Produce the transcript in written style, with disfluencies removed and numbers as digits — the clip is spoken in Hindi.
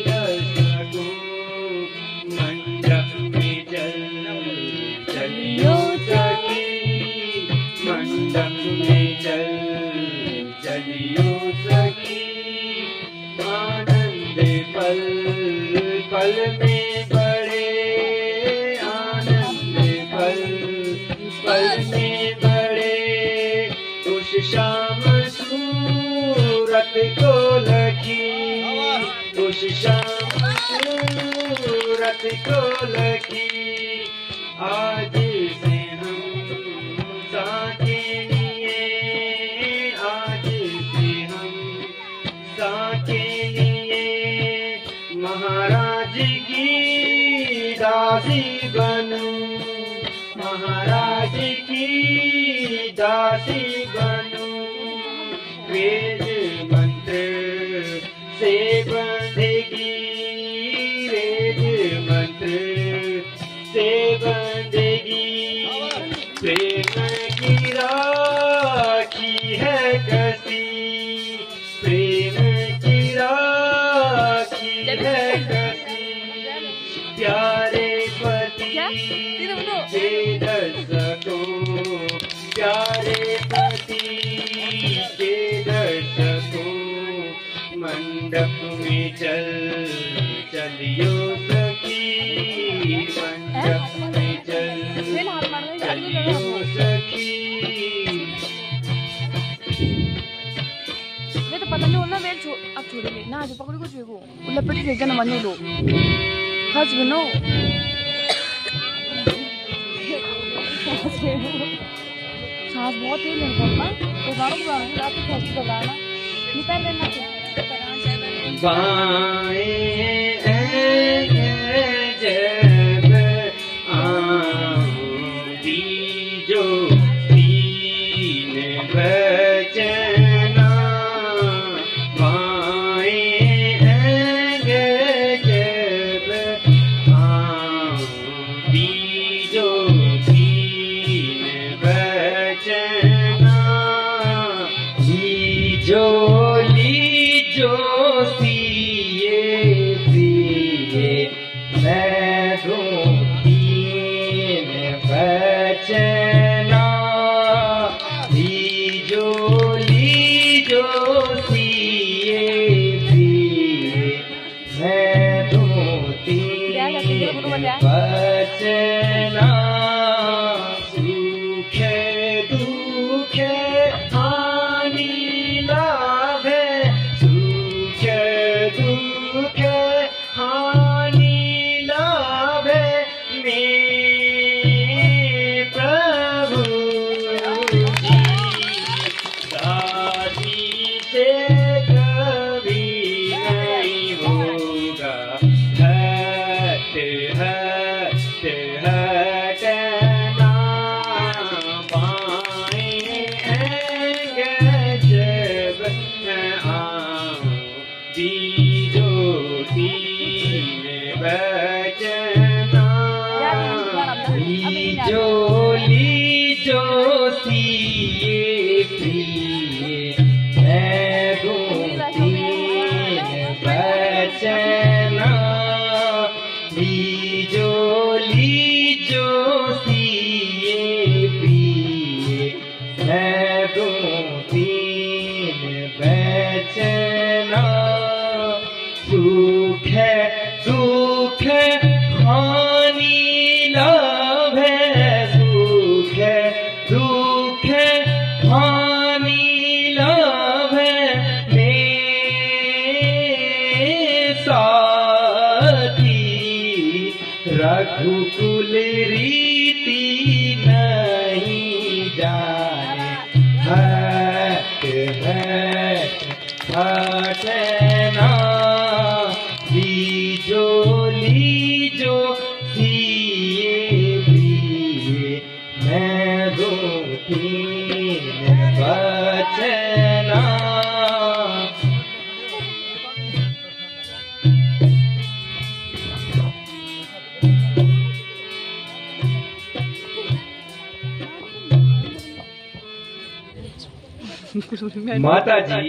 दर्शकों मंडप में चलियो सखी, मंडप में चलियो सखी। आनंद पल पल में बड़े, आनंद पल पल में बड़े। उस शाम सूरत को लगी, उस शाम सूरत को लगी। आज से हम साके लिए, आज से हम साके लिए महाराज की दासी बनूं, महाराज की दासी बनूं। वेद मंत्र से बंधेगी, वेद मंत्र से बंधेगी। प्रेम की राखी है कसी, प्रेम की राखी है कसी। प्यारे पति के दर्शकों, प्यारे पति के दर्शकों मंडप में चलियो सखी, मंडप में चलियो सखी। वे तो पता नहीं होना वे अब छोड़ेंगे ना, आज पकड़ को छुएगो उल्ला पेट फेंक देना मन्ने लो खर्च बनो। सांस बहुत तेज है पापा, तो गाड़ो गाड़ो रात को फर्स्ट लगाना नहीं पैर लेना बाएं जब आंधी जो तीन बचना, बाएं जब आंधी जो तीन बचना। लीजो लीजो सिए सिए मैं दूं तीन बचना। लीजो लीजो सिए सिए मैं दूं तीन बचना। सुख दुख हानि लाभ, सुख दुख हानि लाभ में प्रभु जी। दादी से कभी नहीं होगा हट हट हटना। बाएं जब आंधी जो तीन बचना। लीजो लीजो सिए प्रिय मैं दूं तीन बचना। लीजो लीजो सिए प्रिय मैं दूं तीन बचना। सुख दुख हानि लाभ, सुख दुख हानि लाभ में साथी। रघुकुल रीति नहीं जाने हट हट हटना। लीजो लीजो सिए प्रिय मैं दूं तीन बचना। माता जी